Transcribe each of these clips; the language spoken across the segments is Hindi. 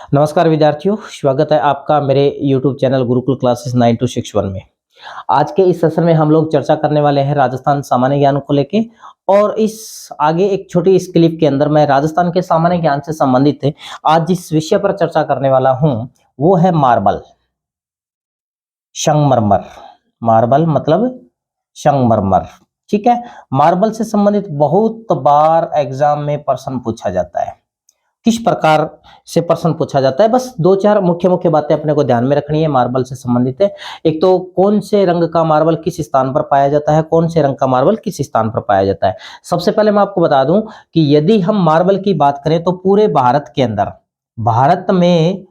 नमस्कार विद्यार्थियों, स्वागत है आपका मेरे YouTube चैनल गुरुकुल क्लासेस 9261 में। आज के इस सेशन में हम लोग चर्चा करने वाले हैं राजस्थान सामान्य ज्ञान को लेके। और इस आगे एक छोटी इस क्लिप के अंदर मैं राजस्थान के सामान्य ज्ञान से संबंधित आज जिस विषय पर चर्चा करने वाला हूं वो है मार्बल, संगमरमर। मार्बल मतलब संगमरमर, ठीक है। मार्बल से संबंधित बहुत बार एग्जाम में प्रश्न पूछा जाता है। किस प्रकार से प्रश्न पूछा जाता है, बस दो चार मुख्य मुख्य बातें अपने को ध्यान में रखनी है मार्बल से संबंधित है। एक तो कौन से रंग का मार्बल किस स्थान पर पाया जाता है, कौन से रंग का मार्बल किस स्थान पर पाया जाता है। सबसे पहले मैं आपको बता दूं कि यदि हम मार्बल की बात करें तो पूरे भारत के अंदर, भारत में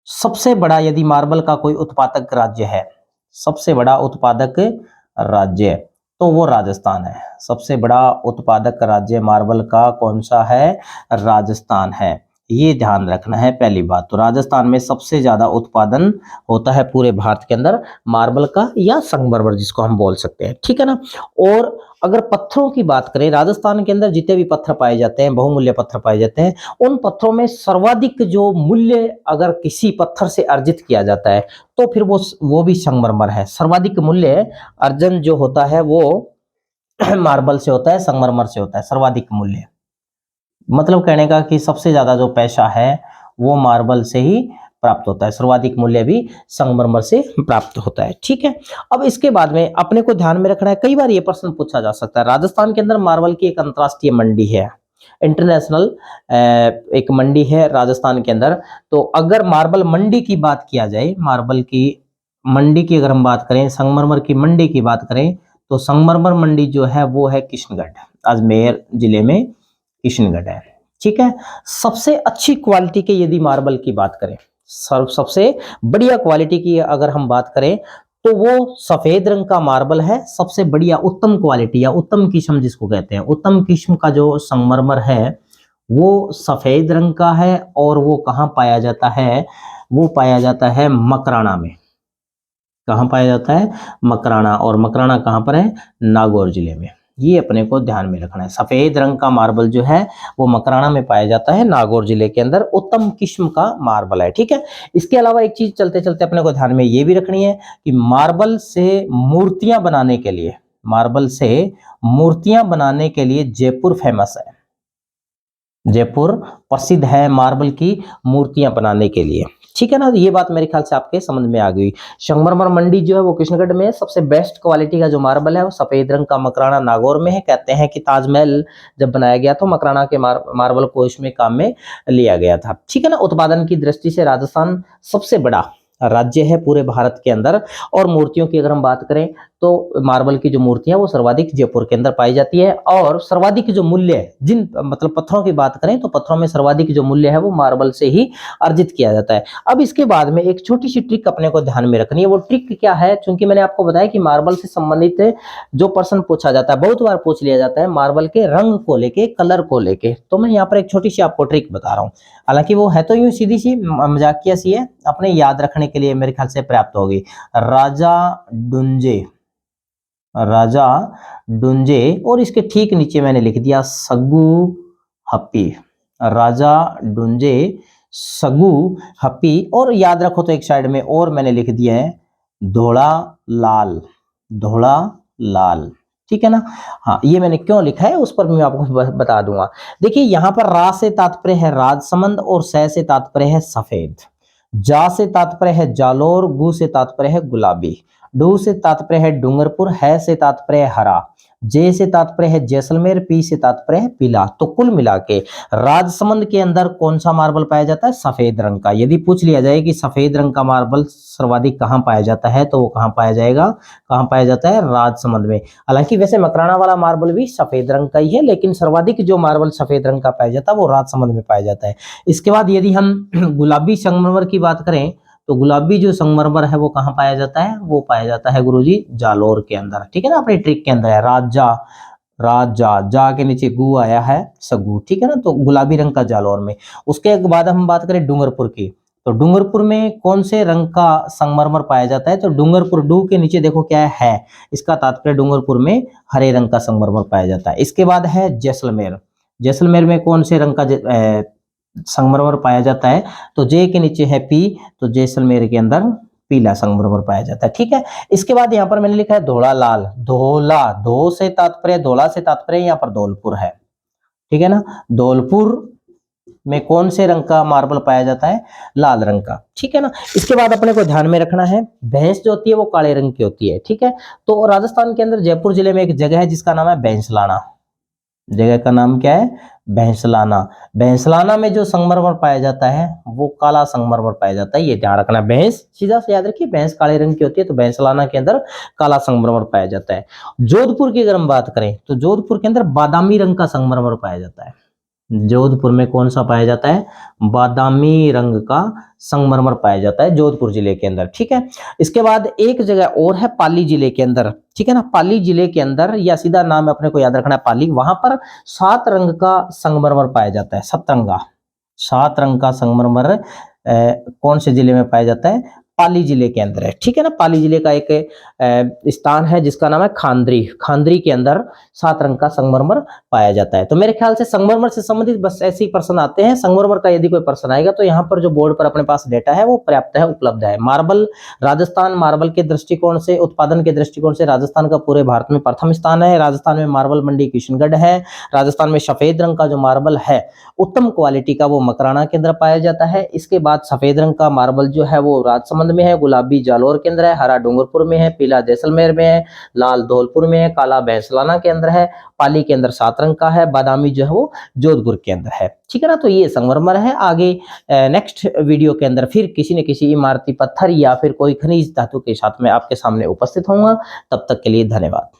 सबसे बड़ा यदि मार्बल का कोई उत्पादक राज्य है, सबसे बड़ा उत्पादक राज्य, तो वो राजस्थान है। सबसे बड़ा उत्पादक राज्य मार्बल का कौन सा है? राजस्थान है। ये ध्यान रखना है पहली बात। तो राजस्थान में सबसे ज्यादा उत्पादन होता है पूरे भारत के अंदर मार्बल का, या संगमरमर जिसको हम बोल सकते हैं, ठीक है ना। और अगर पत्थरों की बात करें, राजस्थान के अंदर जितने भी पत्थर पाए जाते हैं, बहुमूल्य पत्थर पाए जाते हैं, उन पत्थरों में सर्वाधिक जो मूल्य अगर किसी पत्थर से अर्जित किया जाता है तो फिर वो भी संगमरमर है। सर्वाधिक मूल्य अर्जन जो होता है वो मार्बल से होता है, संगमरमर से होता है। सर्वाधिक मूल्य मतलब कहने का कि सबसे ज्यादा जो पैसा है वो मार्बल से ही प्राप्त होता है, सर्वाधिक मूल्य भी संगमरमर से प्राप्त होता है, ठीक है। अब इसके बाद में अपने को ध्यान में रखना है, कई बार ये प्रश्न पूछा जा सकता है। राजस्थान के अंदर मार्बल की एक अंतरराष्ट्रीय मंडी है, इंटरनेशनल एक मंडी है राजस्थान के अंदर। तो अगर मार्बल मंडी की बात किया जाए, मार्बल की मंडी की अगर हम बात करें, संगमरमर की मंडी की बात करें, तो संगमरमर मंडी जो है वो है किशनगढ़, अजमेर जिले में किशनगढ़ है, ठीक है। सबसे अच्छी क्वालिटी के यदि मार्बल की बात करें, सबसे बढ़िया क्वालिटी की अगर हम बात करें तो वो सफेद रंग का मार्बल है। सबसे बढ़िया उत्तम क्वालिटी या उत्तम किस्म जिसको कहते हैं, उत्तम किस्म का जो संगमरमर है वो सफेद रंग का है। और वो कहाँ पाया जाता है? वो पाया जाता है मकराना में। कहाँ पाया जाता है? मकराना। और मकराना कहाँ पर है? नागौर जिले में। ये अपने को ध्यान में रखना है। सफेद रंग का मार्बल जो है वो मकराना में पाया जाता है, नागौर जिले के अंदर उत्तम किस्म का मार्बल है, ठीक है। इसके अलावा एक चीज चलते चलते अपने को ध्यान में ये भी रखनी है कि मार्बल से मूर्तियां बनाने के लिए, मार्बल से मूर्तियां बनाने के लिए जयपुर फेमस है। जयपुर प्रसिद्ध है मार्बल की मूर्तियां बनाने के लिए, ठीक है ना। ये बात मेरे ख्याल से आपके समझ में आ गई। संगमरमर मंडी जो है वो किशनगढ़ में है। सबसे बेस्ट क्वालिटी का जो मार्बल है वो सफेद रंग का मकराना नागौर में है। कहते हैं कि ताजमहल जब बनाया गया तो मकराना के मार्बल को इसमें काम में लिया गया था, ठीक है ना। उत्पादन की दृष्टि से राजस्थान सबसे बड़ा राज्य है पूरे भारत के अंदर। और मूर्तियों की अगर हम बात करें तो मार्बल की जो मूर्तियां वो सर्वाधिक जयपुर के अंदर पाई जाती है। और सर्वाधिक जो मूल्य है, जिन मतलब पत्थरों की बात करें तो पत्थरों में सर्वाधिक जो मूल्य है वो मार्बल से ही अर्जित किया जाता है। अब इसके बाद में एक छोटी सी ट्रिक अपने को ध्यान में रखनी है। वो ट्रिक क्या है? क्योंकि मैंने आपको बताया कि मार्बल से संबंधित जो प्रश्न पूछा जाता है, बहुत बार पूछ लिया जाता है मार्बल के रंग को लेके, कलर को लेके। तो मैं यहाँ पर एक छोटी सी आपको ट्रिक बता रहा हूँ। हालांकि वो है तो यूं सीधी सी मजाकिया सी है, अपने याद रखने के लिए मेरे ख्याल से पर्याप्त होगी। राजा डुंजे, राजा डुंजे, और इसके ठीक नीचे मैंने लिख दिया सगू हप्पी। राजा डुंजे, सगू हप्पी। और याद रखो तो एक साइड में और मैंने लिख दिया है धोला लाल, धोला लाल, ठीक है ना। हाँ, ये मैंने क्यों लिखा है उस पर मैं आपको बता दूंगा। देखिए यहाँ पर रा से तात्पर्य है राजसमंद, और सै से तात्पर्य है सफेद, जा से तात्पर्य है जालोर, गु से तात्पर्य है गुलाबी, डू से तात्पर्य है डूंगरपुर, है से तात्पर्य है हरा, जे से तात्पर्य है जैसलमेर, पी से तात्पर्य है पीला। तो कुल मिला के राजसमंद के अंदर कौन सा मार्बल पाया जाता है? सफेद रंग का। यदि पूछ लिया जाए कि सफेद रंग का मार्बल सर्वाधिक कहाँ पाया जाता है, तो वो कहाँ पाया जाएगा? कहाँ पाया जाता है? राजसमंद में। हालांकि वैसे मकराना वाला मार्बल भी सफेद रंग का ही है, लेकिन सर्वाधिक जो मार्बल सफेद रंग का पाया जाता है वो राजसमंद में पाया जाता है। इसके बाद यदि हम गुलाबी संगमरमर की बात करें तो गुलाबी जो संगमरमर है वो कहाँ पाया जाता है? वो पाया जाता है गुरुजी जालोर के अंदर, ठीक है ना। अपनी ट्रिक के अंदर है राजा, राजा, जा के नीचे गु आया है सगु, ठीक है ना। तो गुलाबी रंग का जालोर में। उसके बाद हम बात करें डूंगरपुर की, तो डूंगरपुर में कौन से रंग का संगमरमर पाया जाता है? तो डूंगरपुर, डू के नीचे देखो क्या है, इसका तात्पर्य डूंगरपुर में हरे रंग का संगमरमर पाया जाता है। इसके बाद है जैसलमेर। जैसलमेर में कौन से रंग का संगमरमर पाया जाता है, तो जे के नीचे है पी, तो जैसलमेर के अंदर पीला संगमरमर पाया जाता है। ठीक है, इसके बाद यहाँ पर मैंने लिखा है धोला लाल, धोला, धो से तात्पर्य, धोला से तात्पर्य यहाँ पर धौलपुर है। ठीक है ना, धौलपुर में कौन से रंग का मार्बल पाया जाता है? लाल रंग का। ठीक है ना, इसके बाद अपने को ध्यान में रखना है भैंस जो होती है वो काले रंग की होती है। ठीक है, तो राजस्थान के अंदर जयपुर जिले में एक जगह है जिसका नाम है भैंसलाना। जगह का नाम क्या है? भैंसलाना। भैंसलाना में जो संगमरमर पाया जाता है वो काला संगमरमर पाया जाता है, ये ध्यान रखना। भैंस सीधा से याद रखिए, भैंस काले रंग की होती है, तो भैंसलाना के अंदर काला संगमरमर पाया जाता है। जोधपुर की अगर हम बात करें तो जोधपुर के अंदर बादामी रंग का संगमरमर पाया जाता है। जोधपुर में कौन सा पाया जाता है? बादामी रंग का संगमरमर पाया जाता है जोधपुर जिले के अंदर। ठीक है, इसके बाद एक जगह और है पाली जिले के अंदर। ठीक है ना, पाली जिले के अंदर, या सीधा नाम अपने को याद रखना है पाली, वहां पर 7 रंग का संगमरमर पाया जाता है, सतरंगा। 7 रंग का संगमरमर कौन से जिले में पाया जाता है? पाली जिले के अंदर है। ठीक है ना, पाली जिले का एक स्थान है जिसका नाम है खांद्री। खांद्री के अंदर 7 रंग का संगमरमर पाया जाता है। तो मेरे ख्याल से संगमरमर से संबंधित बस ऐसे ही प्रश्न आते हैं। संगमरमर का यदि कोई प्रश्न आएगा तो यहाँ पर जो बोर्ड पर अपने पास डेटा है वो पर्याप्त है, उपलब्ध है। मार्बल, राजस्थान मार्बल के दृष्टिकोण से, उत्पादन के दृष्टिकोण से राजस्थान का पूरे भारत में प्रथम स्थान है। राजस्थान में मार्बल मंडी किशनगढ़ है। राजस्थान में सफेद रंग का जो मार्बल है उत्तम क्वालिटी का वो मकराना के अंदर पाया जाता है। इसके बाद सफेद रंग का मार्बल जो है वो राजसमंद में है, गुलाबी जालौर के अंदर है, हरा डूंगरपुर में है, पीला जैसलमेर में है, लाल धौलपुर में है, काला भैंसलाना के अंदर है, पाली के अंदर 7 रंग का है, बादामी जो है वो जोधपुर के अंदर है। ठीक है ना, तो ये संगमरमर है। आगे नेक्स्ट वीडियो के अंदर फिर किसी न किसी इमारती पत्थर या फिर कोई खनिज धातु के साथ में आपके सामने उपस्थित होऊंगा। तब तक के लिए धन्यवाद।